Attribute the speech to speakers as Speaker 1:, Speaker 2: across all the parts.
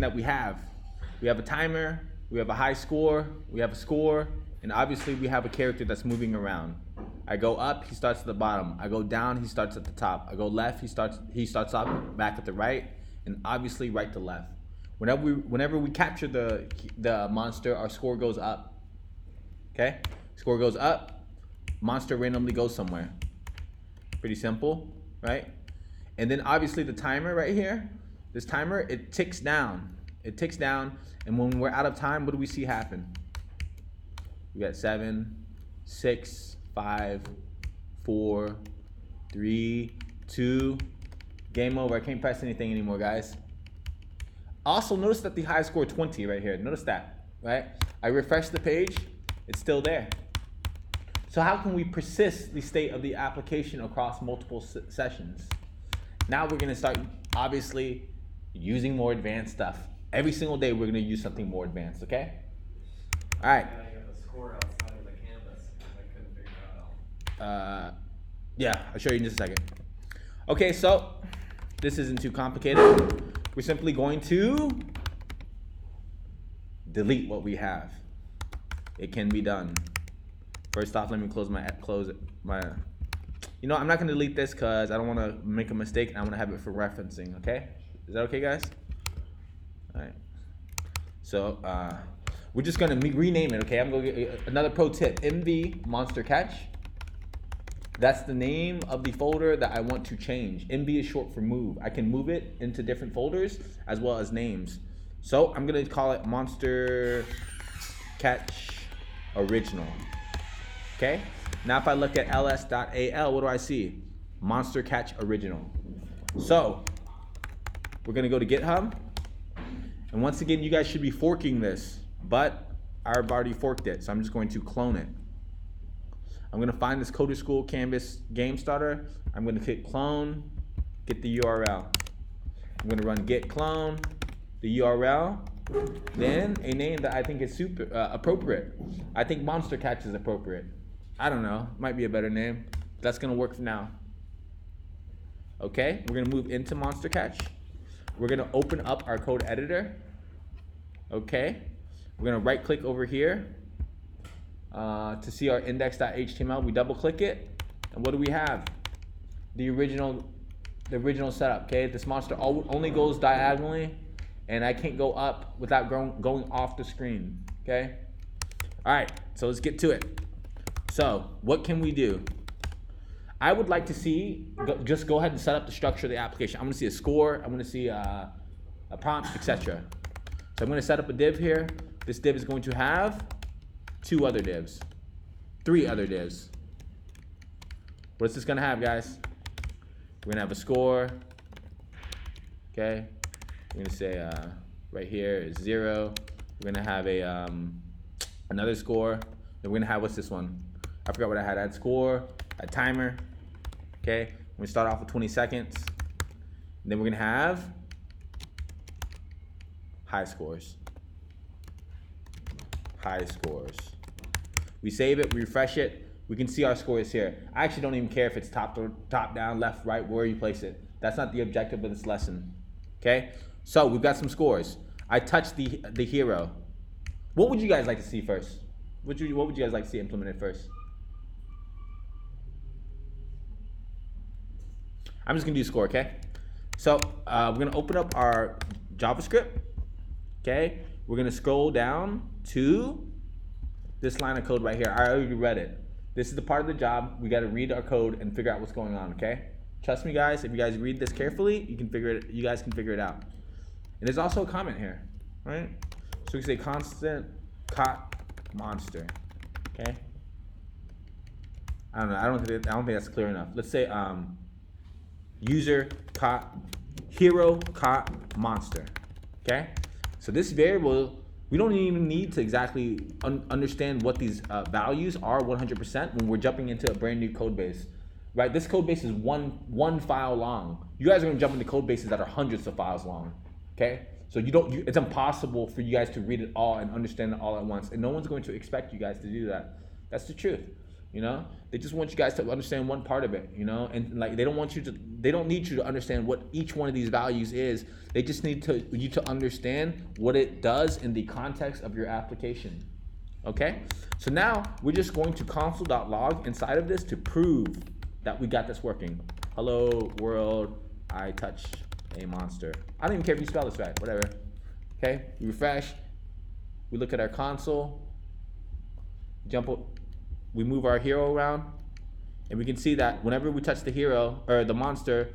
Speaker 1: that we have a timer, we have a high score, we have a score, and obviously we have a character that's moving around. I go up, he starts at the bottom. I go down, he starts at the top. I go left, he starts up back at the right, and obviously right to left. Whenever we capture the monster, our score goes up. Okay? Score goes up, monster randomly goes somewhere. Pretty simple, right? And then obviously the timer right here, this timer, it ticks down. It ticks down, and when we're out of time, what do we see happen? We got 7, 6, 5, 4, 3, 2, game over. I can't press anything anymore, guys. Also, notice that the high score 20 right here. Notice that, right? I refresh the page, it's still there. So how can we persist the state of the application across multiple sessions? Now we're gonna start, obviously, using more advanced stuff. Every single day we're gonna use something more advanced, okay? All right. Yeah, I'll show you in just a second. Okay, so this isn't too complicated. We're simply going to delete what we have. It can be done. First off, let me close my. You know, I'm not gonna delete this because I don't want to make a mistake, and I want to have it for referencing. Okay? Is that okay, guys? All right. So we're just gonna rename it. Okay? I'm gonna get another pro tip. MV Monster Catch. That's the name of the folder that I want to change. MV is short for move. I can move it into different folders as well as names. So I'm gonna call it Monster Catch Original. Okay? Now if I look at ls.al, what do I see? Monster Catch Original. So we're gonna go to GitHub. And once again, you guys should be forking this, but I've already forked it. So I'm just going to clone it. I'm gonna find this Coder School Canvas game starter. I'm gonna click clone, get the URL. I'm gonna run git clone, the URL, then a name that I think is super appropriate. I think Monster Catch is appropriate. I don't know, might be a better name. That's gonna work for now. Okay, we're gonna move into Monster Catch. We're gonna open up our code editor. Okay, we're gonna right click over here. To see our index.html, we double click it, and what do we have? The original setup. Okay, this monster only goes diagonally, and I can't go up without going off the screen. Okay, all right, so let's get to it. So what can we do? I would like to see, just go ahead and set up the structure of the application. I'm gonna see a score, I'm gonna see a prompt, etc. So I'm gonna set up a div here. This div is going to have 2 other divs, 3 other divs. What's this gonna have, guys? We're gonna have a score, okay? We're gonna say right here is 0. We're gonna have a another score. Then we're gonna have, what's this one? I forgot what I had. I had score, a timer, okay? We're gonna start off with 20 seconds. And then we're gonna have high scores. High scores. We save it, we refresh it, we can see our scores here. I actually don't even care if it's top down, left, right, where you place it. That's not the objective of this lesson, okay? So we've got some scores. I touched the hero. What would you guys like to see first? What would you guys like to see implemented first? I'm just gonna do score, okay? So we're gonna open up our JavaScript, okay? We're gonna scroll down to this line of code right here. I already read it. This is the part of the job. We gotta read our code and figure out what's going on, okay? Trust me, guys, if you guys read this carefully, you guys can figure it out. And there's also a comment here, right? So we say constant cot monster, okay? I don't know, I don't think that's clear enough. Let's say user cot hero cot monster, okay? So this variable, we don't even need to exactly understand what these values are 100% when we're jumping into a brand new code base, right? This code base is one file long. You guys are gonna jump into code bases that are hundreds of files long, okay? So it's impossible for you guys to read it all and understand it all at once, and no one's going to expect you guys to do that. That's the truth, you know? They just want you guys to understand one part of it, you know? And like they don't want they don't need you to understand what each one of these values is. They just need you to understand what it does in the context of your application. Okay? So now we're just going to console.log inside of this to prove that we got this working. Hello world, I touch a monster. I don't even care if you spell this right, whatever. Okay? We refresh. We look at our console. We move our hero around. And we can see that whenever we touch the hero or the monster,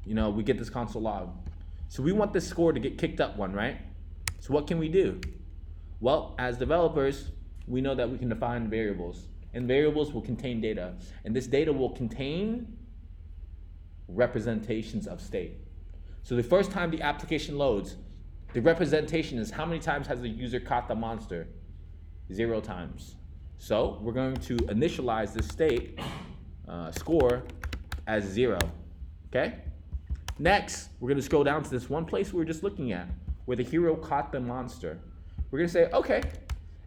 Speaker 1: we get this console log. So we want this score to get kicked up one, right? So what can we do? Well, as developers, we know that we can define variables. And variables will contain data. And this data will contain representations of state. So the first time the application loads, the representation is how many times has the user caught the monster? 0 times. So we're going to initialize this state score as 0. Okay? Next, we're going to scroll down to this one place we were just looking at, where the hero caught the monster. We're going to say, okay,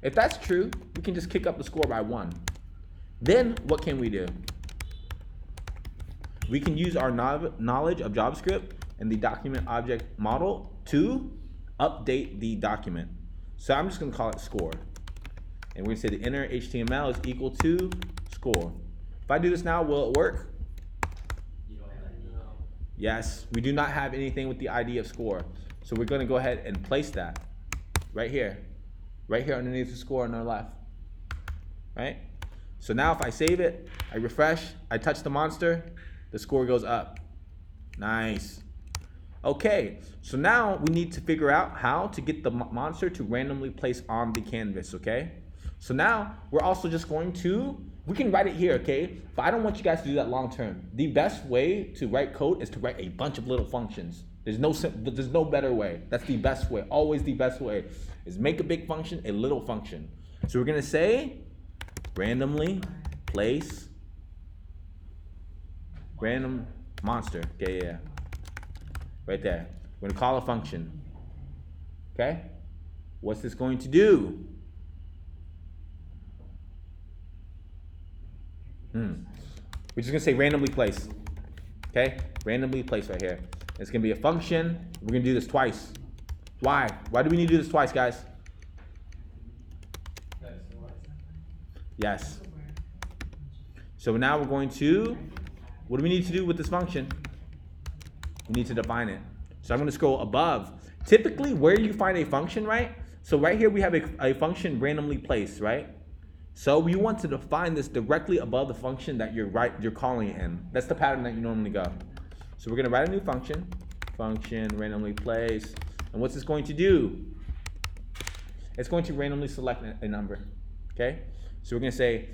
Speaker 1: if that's true, we can just kick up the score by 1. Then what can we do? We can use our knowledge of JavaScript and the document object model to update the document. So I'm just going to call it score. And we're going to say the inner HTML is equal to score. If I do this now, will it work?
Speaker 2: You don't have any.
Speaker 1: Yes, we do not have anything with the ID of score. So we're going to go ahead and place that right here underneath the score on our left. Right? So now if I save it, I refresh, I touch the monster, the score goes up. Nice. Okay, so now we need to figure out how to get the monster to randomly place on the canvas, okay? So now we're also just going to, we can write it here, okay? But I don't want you guys to do that long term. The best way to write code is to write a bunch of little functions. There's no better way. That's the best way, always the best way, is make a big function, a little function. So we're gonna say, randomly place random monster, okay, yeah. Right there. We're gonna call a function. Okay? What's this going to do? We're just gonna say randomly place. Okay? Randomly place right here. It's gonna be a function. We're gonna do this twice. Why? Why do we need to do this twice, guys? Yes. So now we're going to, what do we need to do with this function? We need to define it. So I'm going to scroll above. Typically, where you find a function, right? So right here we have a function randomly placed, right? So we want to define this directly above the function that you're calling it in. That's the pattern that you normally go. So we're going to write a new function randomly place. And what's this going to do? It's going to randomly select a number. Okay? So we're going to say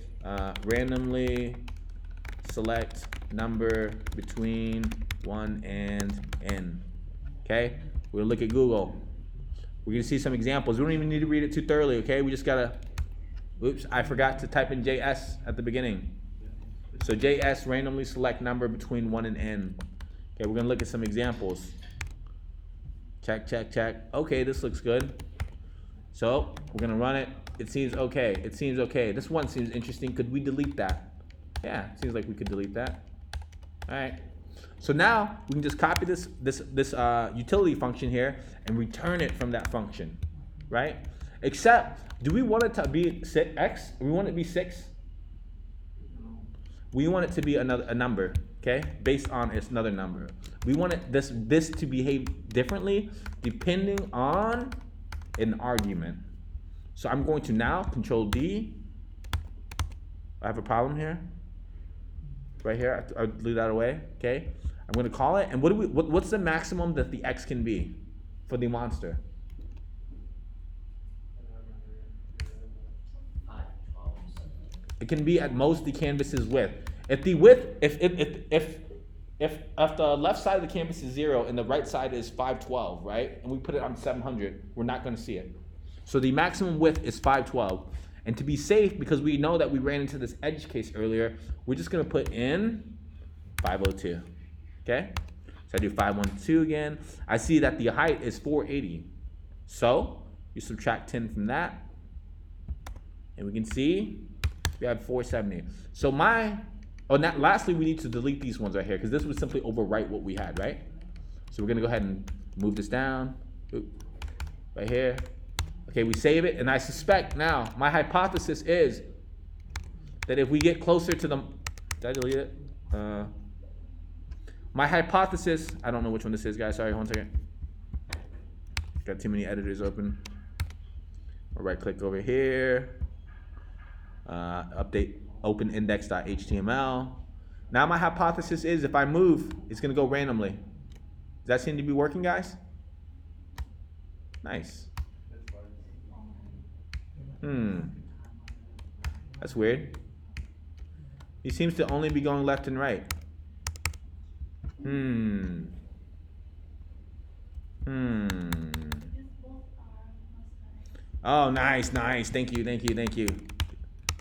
Speaker 1: randomly select number between 1 and n. Okay? We're going to look at Google. We're going to see some examples. We don't even need to read it too thoroughly, okay? We just got to, oops, I forgot to type in JS at the beginning. So JS randomly select number between 1 and n. Okay, we're going to look at some examples. Check, check, check. Okay, this looks good. So we're going to run it. It seems okay. It seems okay. This one seems interesting. Could we delete that? Yeah, it seems like we could delete that. All right. So now we can just copy this utility function here and return it from that function, right? Except, do we want it to be x? We want it to be 6? We want it to be a number, okay? Based on it's another number. We want this to behave differently depending on an argument. So I'm going to now Control D. I have a problem here. Right here, I'll leave that away, okay? I'm going to call it, and what's the maximum that the x can be for the monster?
Speaker 2: 5, 12.
Speaker 1: It can be at most the canvas's width. If the width, if the left side of the canvas is 0 and the right side is 512, right? And we put it on 700, we're not going to see it. So the maximum width is 512. And to be safe, because we know that we ran into this edge case earlier, we're just going to put in 502. Okay? So I do 512 again. I see that the height is 480. So you subtract 10 from that. And we can see we have 470. So Oh, now, lastly, we need to delete these ones right here because this would simply overwrite what we had, right? So we're gonna go ahead and move this down, right here. Okay, we save it, and I suspect now, my hypothesis is that if we get closer to the, did I delete it? My hypothesis, I don't know which one this is, guys, sorry, 1 second. Got too many editors open. I'll right click over here, update open index.html. Now my hypothesis is if I move, it's gonna go randomly. Does that seem to be working, guys? Nice. That's weird. He seems to only be going left and right. Oh, nice. Thank you.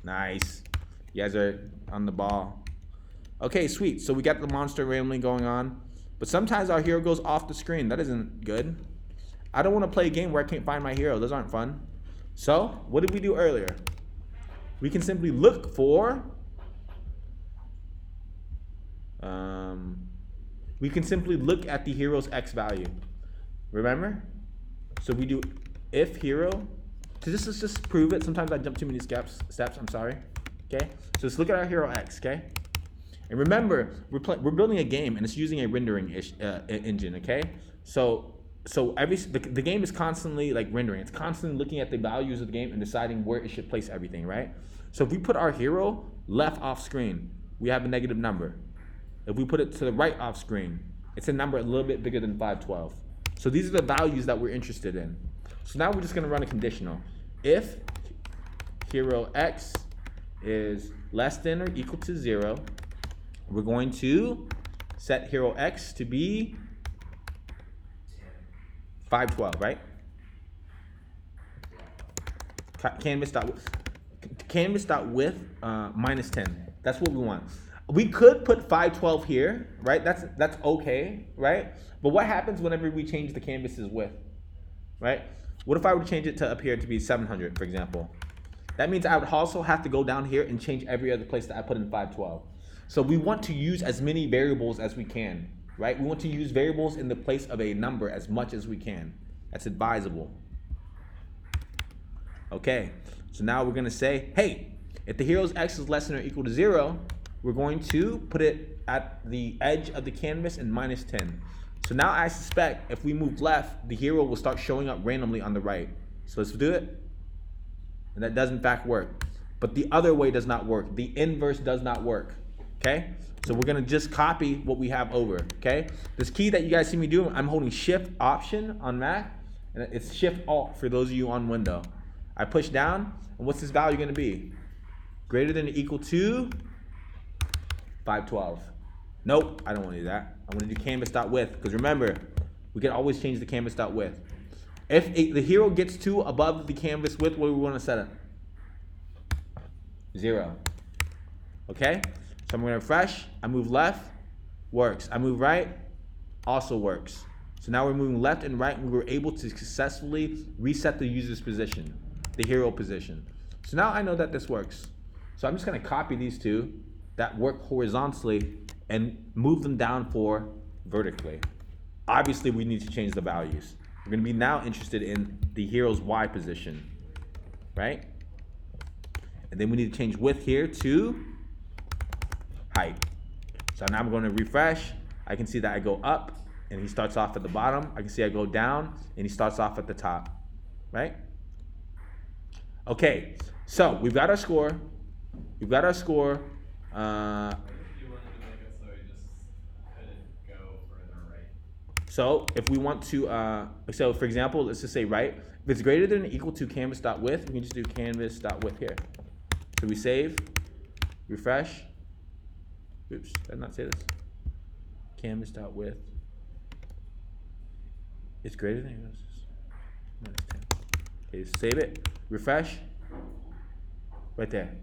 Speaker 1: Nice. You guys are on the ball. Okay, sweet. So we got the monster randomly going on. But sometimes our hero goes off the screen. That isn't good. I don't want to play a game where I can't find my hero. Those aren't fun. So, what did we do earlier? We can simply look for... we can simply look at the hero's X value. Remember? So we do if hero. So this is just prove it. Sometimes I jump too many steps. I'm sorry. Okay. So let's look at our hero X. Okay. And remember, we're building a game and it's using a rendering engine. Okay. So the game is constantly like rendering. It's constantly looking at the values of the game and deciding where it should place everything. Right. So if we put our hero left off screen, we have a negative number. If we put it to the right off screen, it's a number a little bit bigger than 512. So these are the values that we're interested in. So now we're just going to run a conditional. If hero X is less than or equal to 0, we're going to set hero X to be 512, right? Canvas.width minus 10. That's what we want. We could put 512 here, right? That's okay, right? But what happens whenever we change the canvas's width, right? What if I were to change it to up here to be 700, for example? That means I would also have to go down here and change every other place that I put in 512. So we want to use as many variables as we can, right? We want to use variables in the place of a number as much as we can. That's advisable. Okay, so now we're gonna say, hey, if the hero's X is less than or equal to 0, we're going to put it at the edge of the canvas and minus 10. So now I suspect if we move left, the hero will start showing up randomly on the right. So let's do it. And that does in fact work. But the other way does not work. The inverse does not work. Okay? So we're gonna just copy what we have over. Okay? This key that you guys see me do, I'm holding Shift Option on Mac, and it's Shift Alt for those of you on Windows. I push down, and what's this value gonna be? Greater than or equal to 512. Nope, I don't want to do that. I want to do canvas.width because remember, we can always change the canvas.width. If the hero gets to above the canvas width, what do we want to set it? 0. Okay? So I'm going to refresh. I move left, works. I move right, also works. So now we're moving left and right, and we were able to successfully reset the user's position, the hero position. So now I know that this works. So I'm just going to copy these two that work horizontally and move them down for vertically. Obviously, we need to change the values. We're going to be now interested in the hero's Y position, right? And then we need to change width here to height. So now I'm going to refresh. I can see that I go up and he starts off at the bottom. I can see I go down and he starts off at the top, right? Okay, so we've got our score. We've got our score.
Speaker 3: If you wanted to make it so it just couldn't go further right.
Speaker 1: So if we want to, so for example, let's just say right. If it's greater than or equal to canvas.width, we can just do canvas.width here. So we save, refresh. Oops, did I not say this? Canvas.width. It's greater than minus 10. Okay, save it, refresh. Right there.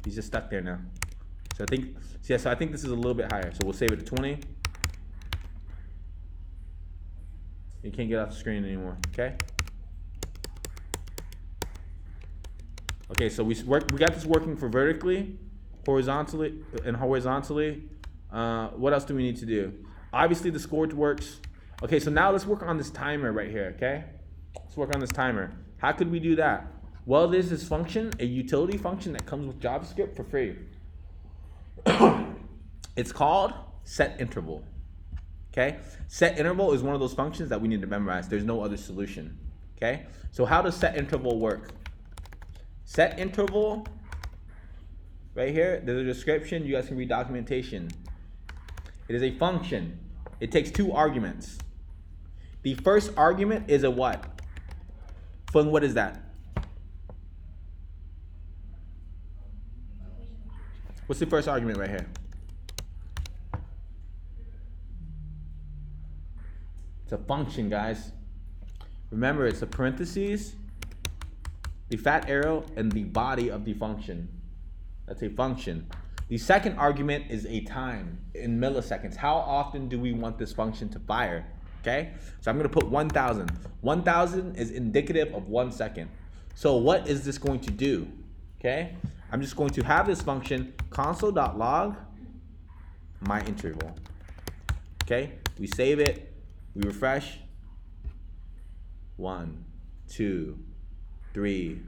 Speaker 1: He's just stuck there now. So I think, so I think this is a little bit higher. So we'll save it to 20. You can't get off the screen anymore, okay? Okay, so we got this working for vertically, horizontally. What else do we need to do? Obviously the score works. Okay, so now let's work on this timer right here, okay? Let's work on this timer. How could we do that? Well, there's this function, a utility function that comes with JavaScript for free. It's called setInterval. Okay? SetInterval is one of those functions that we need to memorize. There's no other solution. Okay? So how does setInterval work? SetInterval, right here, there's a description. You guys can read documentation. It is a function. It takes two arguments. The first argument is a what? Fung, what is that? What's the first argument right here? It's a function, guys. Remember, it's the parentheses, the fat arrow, and the body of the function. That's a function. The second argument is a time in milliseconds. How often do we want this function to fire? Okay? So I'm going to put 1,000. 1,000 is indicative of 1 second. So what is this going to do? Okay? I'm just going to have this function console.log my interval. Okay? We save it. We refresh. 1, 2, 3,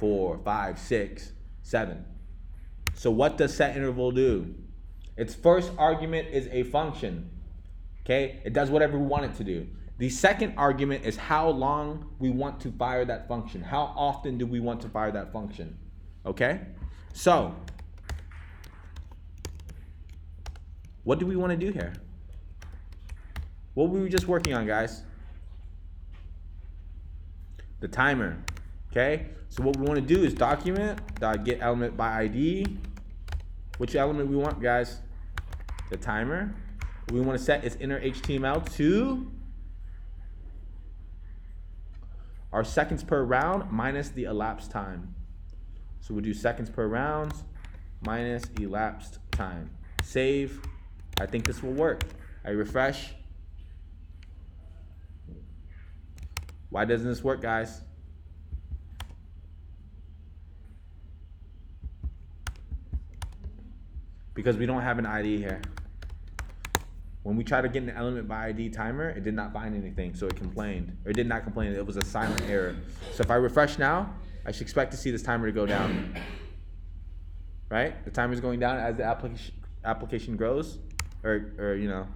Speaker 1: 4, 5, 6, 7. So what does setInterval do? Its first argument is a function. Okay? It does whatever we want it to do. The second argument is how long we want to fire that function. How often do we want to fire that function? Okay? So, what do we want to do here? What were we just working on, guys? The timer. Okay? So what we want to do is document.getElementById. Which element we want, guys? The timer. We want to set its inner HTML to our seconds per round minus the elapsed time. So we'll do seconds per round minus elapsed time. Save. I think this will work. I refresh. Why doesn't this work, guys? Because we don't have an ID here. When we tried to get an element by ID timer, it did not find anything, so it complained. Or it did not complain, it was a silent error. So if I refresh now, I should expect to see this timer to go down. Right? The timer is going down as the application grows, or you know,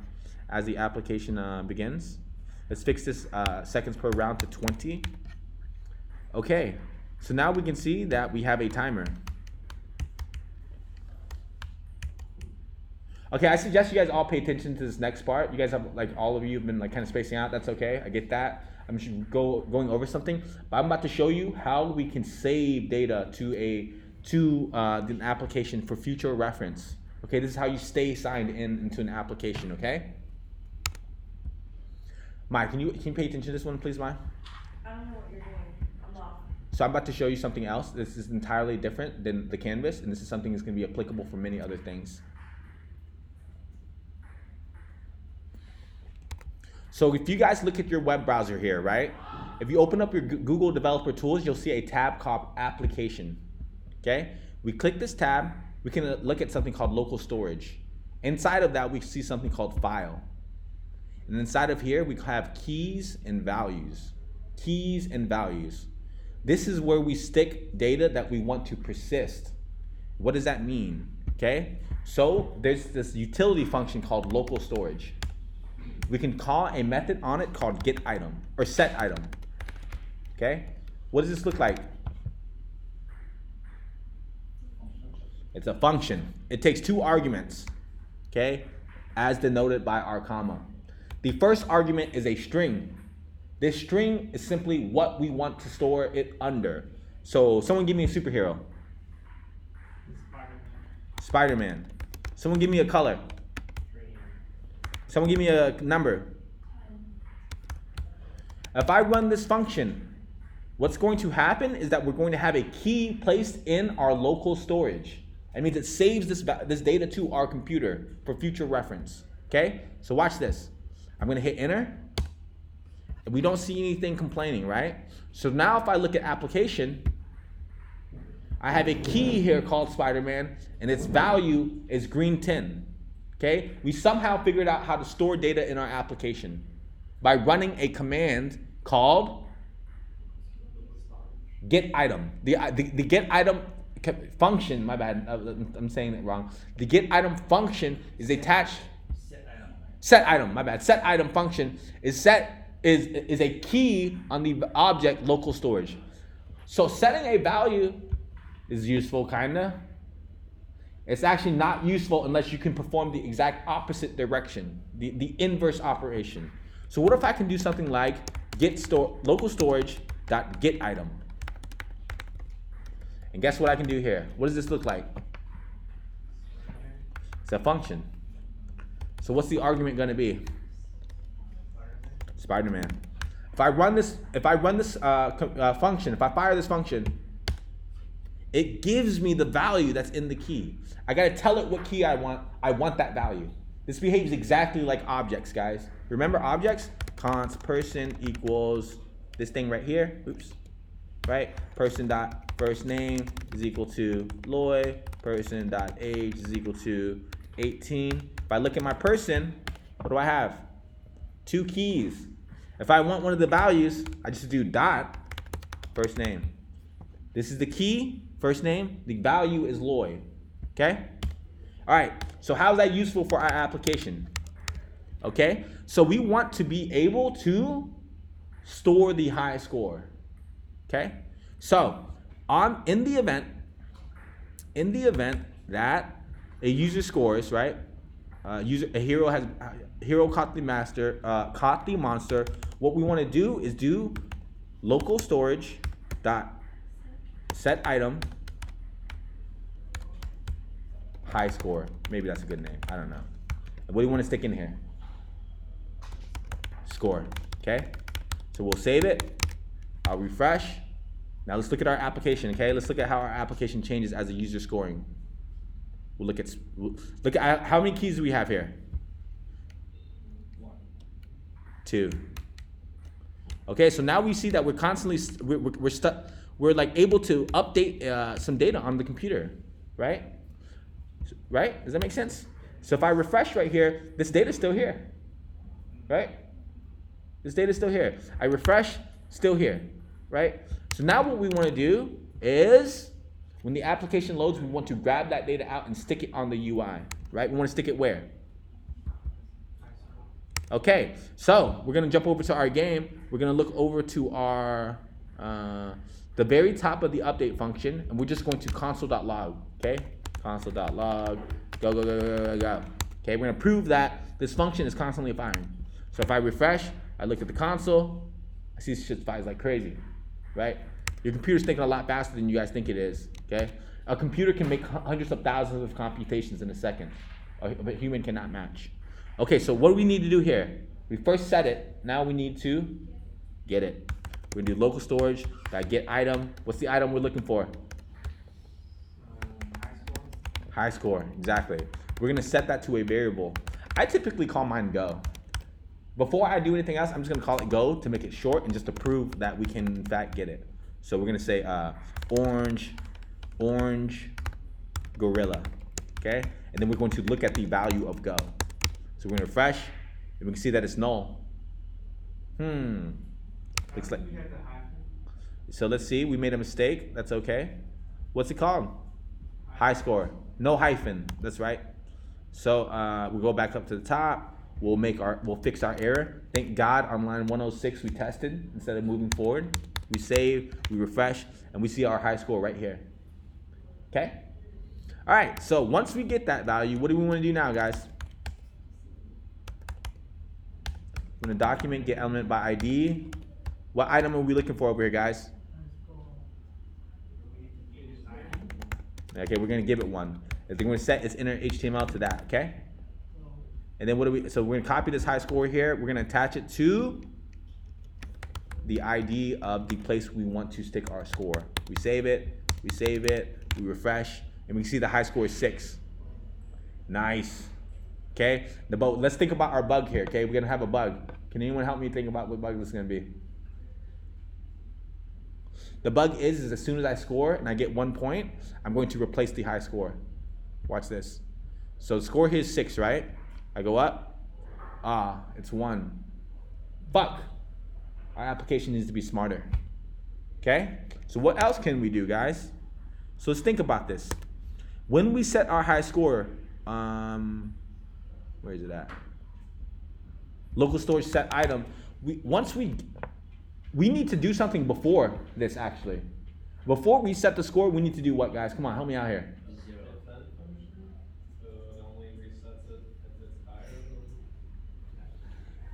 Speaker 1: as the application begins. Let's fix this seconds per round to 20. Okay, so now we can see that we have a timer. Okay, I suggest you guys all pay attention to this next part. You guys have, like, all of you have been like kind of spacing out. That's okay, I get that. I'm just going over something, but I'm about to show you how we can save data to an application for future reference. Okay, this is how you stay signed into an application. Okay. Mike, can you pay attention to this one, please, Mike?
Speaker 4: I don't know what you're doing. I'm off.
Speaker 1: So I'm about to show you something else. This is entirely different than the canvas, and this is something that's going to be applicable for many other things. So if you guys look at your web browser here, right? If you open up your Google Developer Tools, you'll see a tab called Application. Okay? We click this tab, we can look at something called local storage. Inside of that, we see something called File. And inside of here, we have keys and values. Keys and values. This is where we stick data that we want to persist. What does that mean? Okay? So there's this utility function called local storage. We can call a method on it called getItem or setItem. Okay? What does this look like? It's a function. It takes two arguments, okay, as denoted by our comma. The first argument is a string. This string is simply what we want to store it under. So someone give me a superhero. Spider-Man. Someone give me a color. Someone give me a number. If I run this function, what's going to happen is that we're going to have a key placed in our local storage. That means it saves this data to our computer for future reference. Okay? So watch this. I'm going to hit enter. And we don't see anything complaining, right? So now if I look at application, I have a key here called Spider-Man, and its value is green 10. Okay? We somehow figured out how to store data in our application by running a command called get item. The get item function, my bad, I'm saying it wrong. The get item function is attached. Set item, my bad. Set item function is a key on the object local storage. So setting a value is useful, kinda. It's actually not useful unless you can perform the exact opposite direction, the inverse operation. So what if I can do something like local storage dot get item? And guess what I can do here? What does this look like? It's a function. So what's the argument going to be? Spider-Man. If I run this function, if I fire this function, it gives me the value that's in the key. I got to tell it what key I want. I want that value. This behaves exactly like objects, guys. Remember objects? Const person equals this thing right here. Oops. Right? Person dot first name is equal to Loy. Person dot age is equal to 18. If I look at my person, what do I have? 2 keys. If I want one of the values, I just do dot first name. This is the key, first name. The value is Loy. Okay? All right. So how is that useful for our application? Okay? So we want to be able to store the high score. Okay? So in the event that a user scores, right? A hero caught the monster. What we want to do is do local storage dot set item high score. Maybe that's a good name. I don't know. What do you want to stick in here? Score. Okay. So we'll save it. I'll refresh. Now let's look at our application. Okay. Let's look at how our application changes as a user scoring. We'll look at how many keys do we have here? 2. Okay, so now we see that we're constantly we're like able to update some data on the computer, right? Right? Does that make sense? So if I refresh right here, this data is still here, right? This data is still here. I refresh, still here, right? So now what we want to do is, when the application loads, we want to grab that data out and stick it on the UI, right? We want to stick it where? Okay, so we're going to jump over to our game. We're going to look over to our the very top of the update function, and we're just going to console.log, okay? Console.log, go. Okay, we're going to prove that this function is constantly firing. So if I refresh, I look at the console, I see this shit fires like crazy, right? Your computer's thinking a lot faster than you guys think it is, okay? A computer can make hundreds of thousands of computations in a second. A human cannot match. Okay, so what do we need to do here? We first set it. Now we need to get it. We're gonna do local storage, get item. What's the item we're looking for? High score, exactly. We're gonna set that to a variable. I typically call mine go. Before I do anything else, I'm just gonna call it go to make it short and just to prove that we can in fact get it. So we're gonna say orange gorilla, okay? And then we're going to look at the value of go. So we're gonna refresh, and we can see that it's null. Looks like. So let's see, we made a mistake. That's okay. What's it called? High score. No hyphen. That's right. So we'll go back up to the top. We'll fix our error. Thank God on line 106 we tested instead of moving forward. We save, we refresh, and we see our high score right here. Okay? All right, so once we get that value, what do we want to do now, guys? We're going to document get element by ID. What item are we looking for over here, guys? Okay, we're going to give it one. We're going to set its inner HTML to that, okay? And then so we're going to copy this high score here. We're going to attach it to the ID of the place we want to stick our score. We save it, we refresh, and we see the high score is 6. Nice. Okay, let's think about our bug here, okay? We're gonna have a bug. Can anyone help me think about what bug this is gonna be? The bug is as soon as I score and I get 1 point, I'm going to replace the high score. Watch this. So the score here is 6, right? I go up. Ah, it's 1. Fuck. Our application needs to be smarter. Okay? So what else can we do, guys? So let's think about this. When we set our high score, where is it at? Local storage set item. We need to do something before this actually. Before we set the score, we need to do what, guys? Come on, help me out here.
Speaker 2: Zero.
Speaker 3: Defend function, so it only resets it if it's higher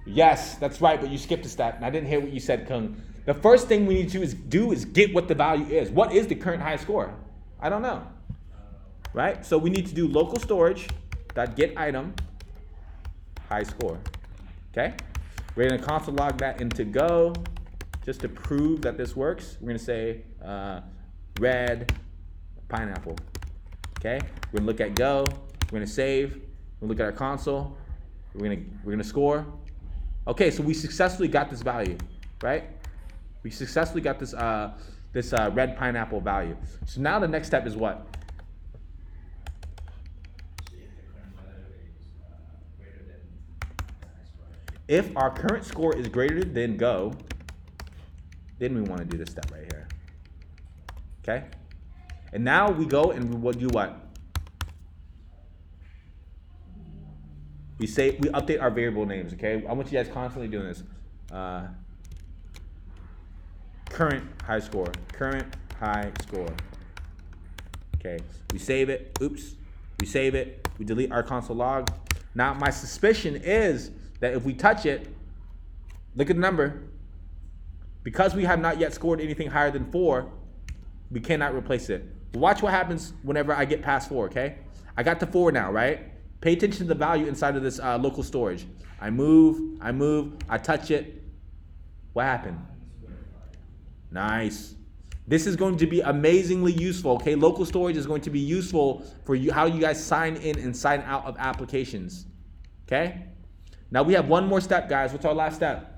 Speaker 3: than.
Speaker 1: Yes, that's right, but you skipped a step, and I didn't hear what you said, Kung. The first thing we need to do is get what the value is. What is the current high score? I don't know. Right? So we need to do local storage dot get item high score. Okay? We're gonna console log that into Go just to prove that this works. We're gonna say red pineapple. Okay? We're gonna look at Go. We're gonna save. We're gonna look at our console. We're gonna score. Okay, so we successfully got this value, right? We successfully got this red pineapple value. So now the next step is what? If our current score is greater than Go, then we want to do this step right here. Okay? And now we go and we'll do what? We update our variable names, okay? I want you guys constantly doing this. Current high score. Current high score. Okay, we save it. Oops. We save it. We delete our console log. Now my suspicion is that if we touch it, look at the number. Because we have not yet scored anything higher than 4, we cannot replace it. But watch what happens whenever I get past 4, okay? I got to 4 now, right? Pay attention to the value inside of this local storage. I move, I touch it. What happened? Nice. This is going to be amazingly useful, okay? Local storage is going to be useful for you, how you guys sign in and sign out of applications, okay? Now we have one more step, guys. What's our last step?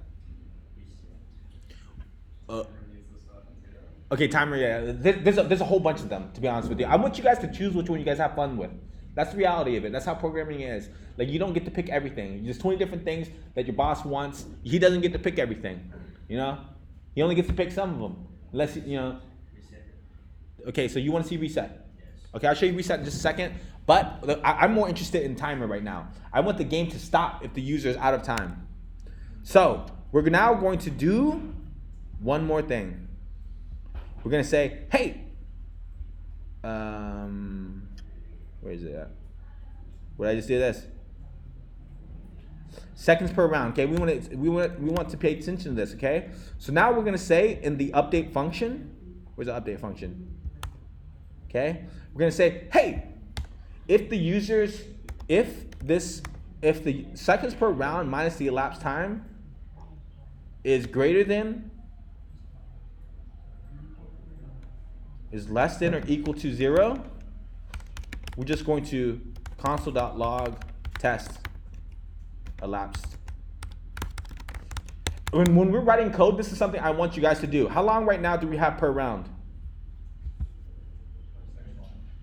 Speaker 1: Okay, timer, yeah. There's a whole bunch of them, to be honest with you. I want you guys to choose which one you guys have fun with. That's the reality of it. That's how programming is. Like, you don't get to pick everything. There's 20 different things that your boss wants. He doesn't get to pick everything, you know? He only gets to pick some of them. Unless, you know. Okay, so you want to see reset? Okay, I'll show you reset in just a second. But I'm more interested in timer right now. I want the game to stop if the user is out of time. So we're now going to do one more thing. We're going to say, hey, where is it at? Would I just do this? Seconds per round. Okay, we want to pay attention to this. Okay, so now we're going to say in the update function. Where's the update function? Okay, we're going to say, hey, if the seconds per round minus the elapsed time is greater than, is less than or equal to 0, we're just going to console.log test elapsed. When we're writing code, this is something I want you guys to do. How long right now do we have per round?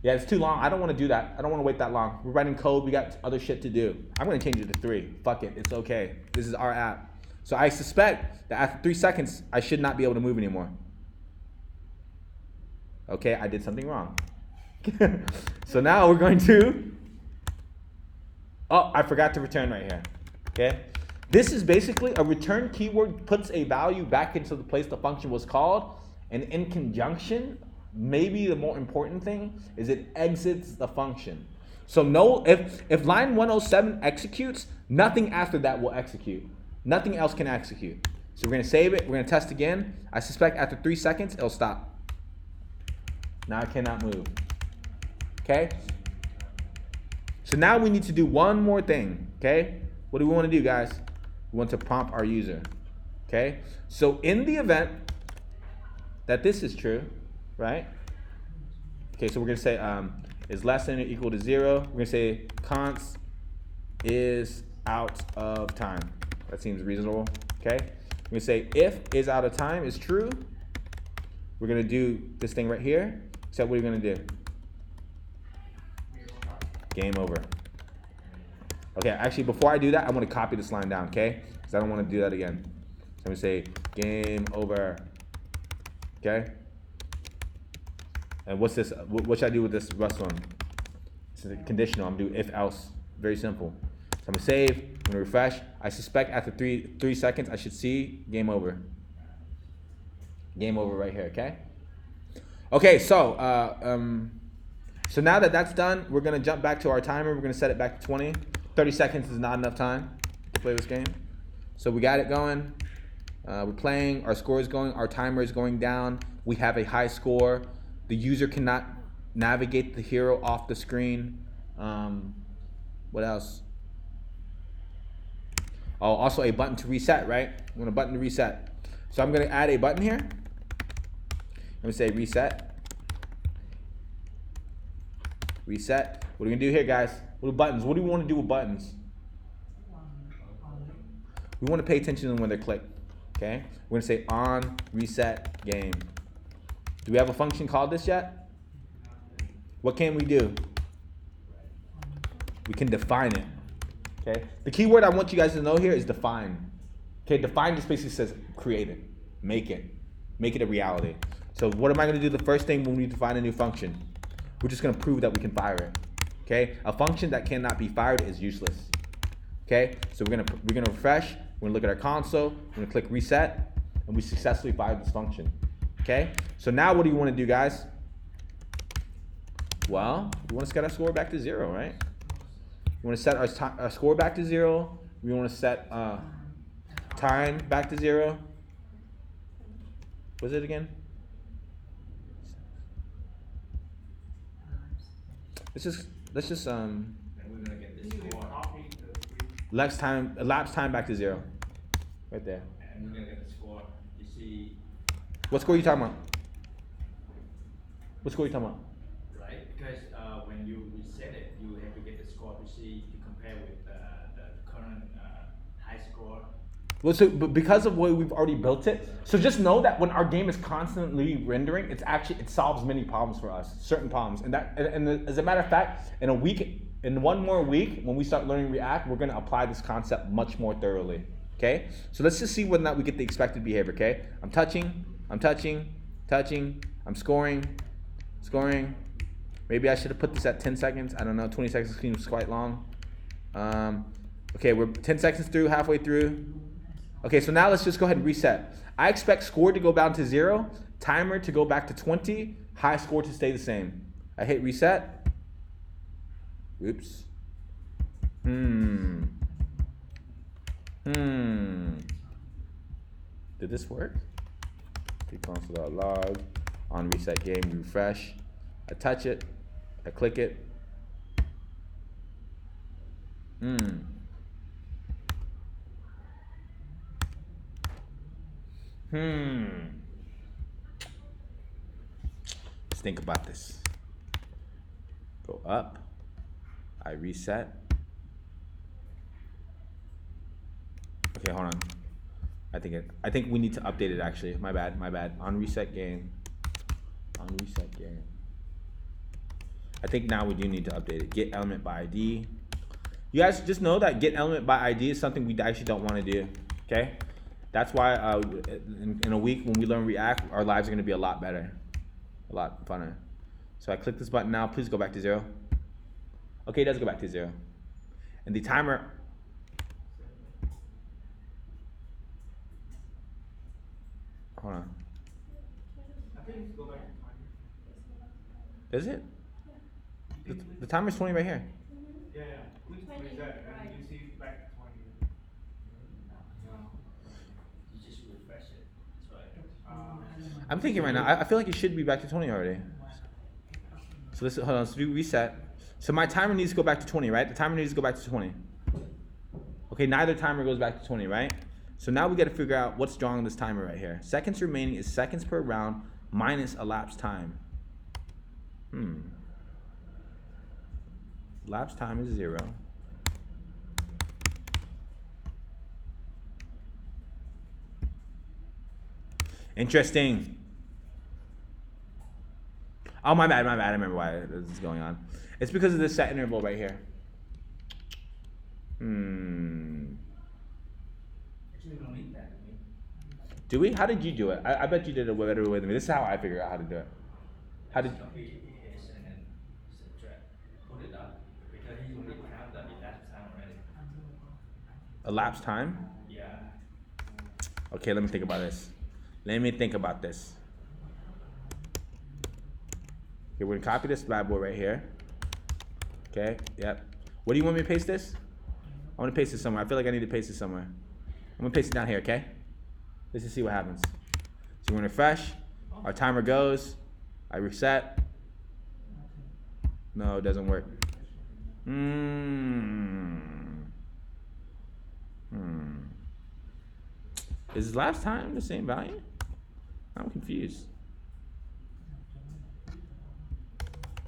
Speaker 1: Yeah, it's too long. I don't want to do that. I don't want to wait that long. We're writing code. We got other shit to do. I'm going to change it to 3. Fuck it. It's okay. This is our app. So I suspect that after 3 seconds, I should not be able to move anymore. Okay, I did something wrong. So now we're going to... Oh, I forgot to return right here. Okay? This is basically a return keyword puts a value back into the place the function was called, and in conjunction, maybe the more important thing is it exits the function. So no, if line 107 executes, nothing after that will execute. Nothing else can execute. So we're going to save it. We're going to test again. I suspect after 3 seconds, it'll stop. Now I cannot move. Okay? So now we need to do one more thing. Okay? What do we want to do, guys? We want to prompt our user. Okay? So in the event that this is true, right? Okay, so we're going to say is less than or equal to 0. We're going to say const is out of time. That seems reasonable. Okay? We're going to say if is out of time is true, we're gonna do this thing right here. Except what are you gonna do? Game over. Okay, actually, before I do that, I want to copy this line down, okay? Because I don't want to do that again. So I'm gonna say game over. Okay. And what's this? What should I do with this rest one? This is a conditional. I'm gonna do if else. Very simple. So I'm gonna save. I'm gonna refresh. I suspect after three seconds, I should see game over. Game over right here. Okay. Okay. So now that that's done, we're gonna jump back to our timer. We're gonna set it back to 20. 30 seconds is not enough time to play this game. So we got it going. We're playing. Our score is going. Our timer is going down. We have a high score. The user cannot navigate the hero off the screen. What else? Oh, also a button to reset, right? I'm going to button to reset. So I'm going to add a button here. I'm going to say reset. Reset. What are we going to do here, guys? What are buttons? What do we want to do with buttons? We want to pay attention to when they're clicked. Okay? We're going to say on reset game. Do we have a function called this yet? What can we do? We can define it. Okay? The key word I want you guys to know here is define. Okay, define just basically says create it, make it a reality. So what am I going to do the first thing when we define a new function? We're just going to prove that we can fire it. Okay? A function that cannot be fired is useless. Okay? So we're gonna refresh. We're gonna look at our console. We're gonna click reset, and we successfully fired this function. Okay? So now what do you want to do, guys? Well, we want to set our score back to 0, right? We want to set our score back to 0. We want to set time back to 0. What is it again? Let's just
Speaker 2: And we're gonna get this score.
Speaker 1: elapsed time back to 0. Right there.
Speaker 2: And we're gonna get the score. You see,
Speaker 1: What score are you talking about? What score are you talking about?
Speaker 2: right? Because when you reset it, you have to get the score to see to compare with the current high score.
Speaker 1: Well, so but because of the way we've already built it, so just know that when our game is constantly rendering, it solves many problems for us, certain problems, and as a matter of fact, in one more week, when we start learning React, we're going to apply this concept much more thoroughly. Okay, so let's just see whether or not we get the expected behavior. Okay, I'm touching, I'm scoring. Maybe I should have put this at 10 seconds. I don't know. 20 seconds seems quite long. Okay, we're 10 seconds through, halfway through. Okay, so now let's just go ahead and reset. I expect score to go down to 0, timer to go back to 20, high score to stay the same. I hit reset. Oops. Did this work? Console.log, on reset game, refresh. I touch it, I click it. Let's think about this. Go up. I reset. Okay, hold on. I think we need to update it actually. My bad. On reset game. I think now we do need to update it. Get element by ID. You guys just know that get element by ID is something we actually don't want to do. Okay? That's why in a week when we learn React, our lives are going to be a lot better, a lot funner. So I click this button now. Please go back to 0. Okay, it does go back to 0. And the timer. Hold on.
Speaker 5: I think it's go back to 20.
Speaker 1: Is it? The timer's 20 right here.
Speaker 5: Yeah. Click reset and you see back to 20.
Speaker 2: You just refresh it. That's right.
Speaker 1: I'm thinking right now, I feel like it should be back to 20 already. So let's, hold on, let's do reset. So my timer needs to go back to 20, right? The timer needs to go back to 20. Okay, neither timer goes back to 20, right? So now we got to figure out what's drawing this timer right here. Seconds remaining is seconds per round minus elapsed time. Elapsed time is 0. Interesting. Oh, my bad. I remember why this is going on. It's because of this set interval right here.
Speaker 2: Actually, we don't need that.
Speaker 1: Do we? How did you do it? I bet you did it better way than me. This is how I figure out how to do it. How did?
Speaker 2: Copy his and then subtract. Put it up because he only count that in that time already.
Speaker 1: Elapsed time?
Speaker 2: Yeah.
Speaker 1: Okay, let me think about this. Okay, we're gonna copy this bad boy right here. Okay, yep. What do you want me to paste this? I want to paste it somewhere. I feel like I need to paste it somewhere. I'm gonna paste it down here, okay? Let's just see what happens. So we're gonna refresh. Our timer goes. I reset. No, it doesn't work. Is last time the same value? I'm confused.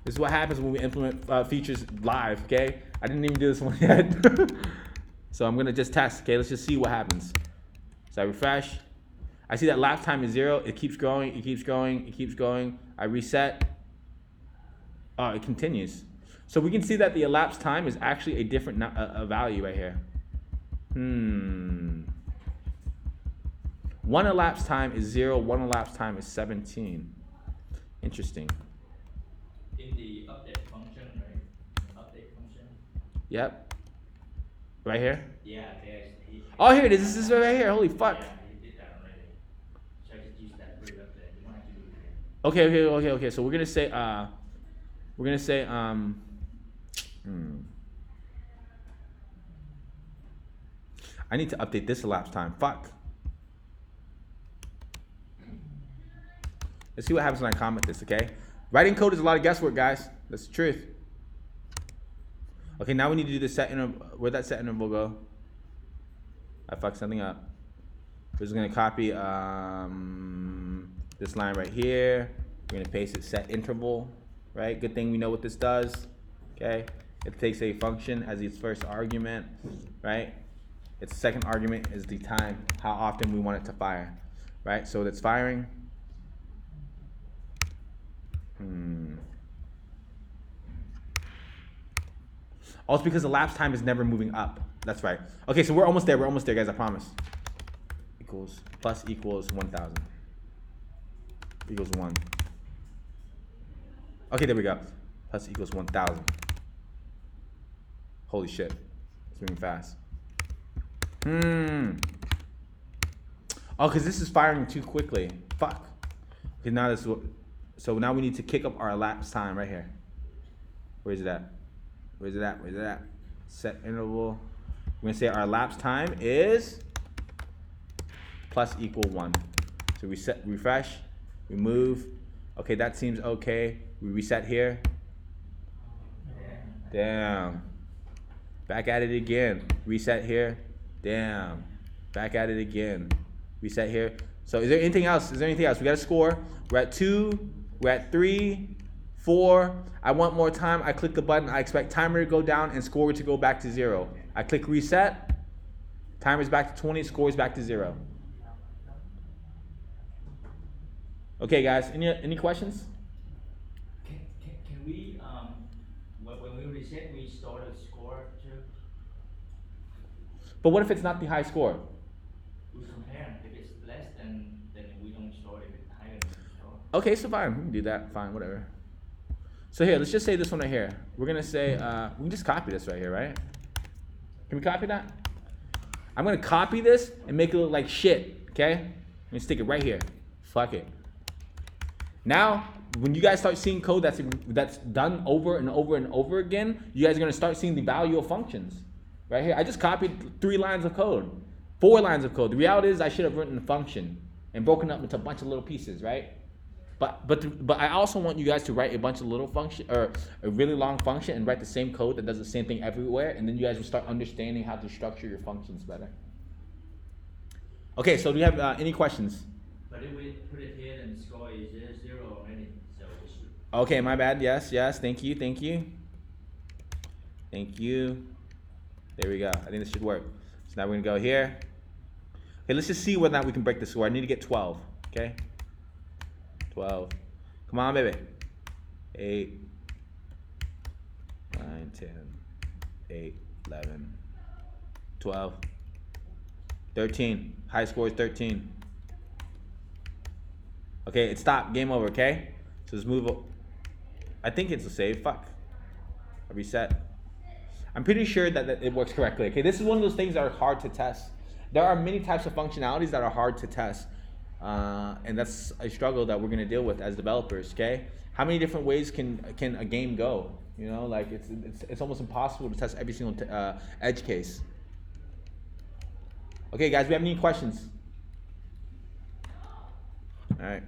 Speaker 1: This is what happens when we implement features live, okay? I didn't even do this one yet. So I'm gonna just test, okay? Let's just see what happens. So I refresh. I see that lap time is 0. It keeps going, it keeps going, it keeps going. I reset. Oh, it continues. So we can see that the elapsed time is actually a different value right here. One elapsed time is 0. One elapsed time is 17. Interesting.
Speaker 2: In the update function, right? Update function.
Speaker 1: Yep. Right here?
Speaker 2: Yeah, there's.
Speaker 1: Oh, here it is. This is right here. Holy fuck.
Speaker 2: Yeah, he did that already. So I just use that word up there. You don't have to do it here.
Speaker 1: Okay. So we're gonna say I need to update this elapsed time. Fuck. Let's see what happens when I comment this, okay? Writing code is a lot of guesswork, guys. That's the truth. Okay, now we need to do the set interval. Where'd that set interval go? I fucked something up. We're just gonna copy this line right here. We're gonna paste it set interval, right? Good thing we know what this does, okay? It takes a function as its first argument, right? Its second argument is the time, how often we want it to fire, right? So that's firing. Oh, it's because the lapse time is never moving up. That's right. Okay, so we're almost there, guys, I promise. Plus equals 1,000. Equals 1. Okay, there we go. Plus equals 1,000. Holy shit. It's moving fast. Oh, because this is firing too quickly. Fuck. Okay, now this is what. So now we need to kick up our elapsed time right here. Where is it at? Set interval. We're gonna say our elapsed time is plus equal 1. So we set, refresh, we move. Okay, that seems okay. We reset here. Damn. Back at it again. Reset here. Damn. Back at it again. Reset here. So is there anything else? We got a score. We're at 2. We're at 3. 4. I want more time. I click the button. I expect timer to go down and score to go back to 0. I click reset. Timer's back to 20. Score's back to 0. Okay, guys. Any questions?
Speaker 2: Can we when we reset, we store the score too?
Speaker 1: But what if it's not the high score?
Speaker 2: We compare. If it's less, then we don't store. If it's higher, then we store.
Speaker 1: Okay, so fine. We can do that. Fine, whatever. So here, let's just say this one right here. We're gonna say we can just copy this right here, right? Can we copy that? I'm gonna copy this and make it look like shit. Okay? I'm gonna stick it right here. Fuck it. Now, when you guys start seeing code that's done over and over and over again, you guys are gonna start seeing the value of functions. Right here. I just copied 3 lines of code, 4 lines of code. The reality is I should have written a function and broken up into a bunch of little pieces, right? But I also want you guys to write a bunch of little function or a really long function and write the same code that does the same thing everywhere, and then you guys will start understanding how to structure your functions better. Okay, so do you have any questions?
Speaker 2: But if we put it here, then the score is 0 already. So we should.
Speaker 1: Okay, my bad. Yes. Thank you. There we go. I think this should work. So now we're gonna go here. Okay, let's just see whether or not we can break the score. I need to get 12. Okay. 12. Come on, baby. 8, 9, 10, 8, 11, 12, 13. High score is 13. Okay, it stopped. Game over, okay? So let's move. I think it's a save. Fuck. I reset. I'm pretty sure that it works correctly. Okay, this is one of those things that are hard to test. There are many types of functionalities that are hard to test. And that's a struggle that we're going to deal with as developers, okay? How many different ways can a game go? You know, like it's almost impossible to test every single edge case. Okay, guys, we have any questions? All right.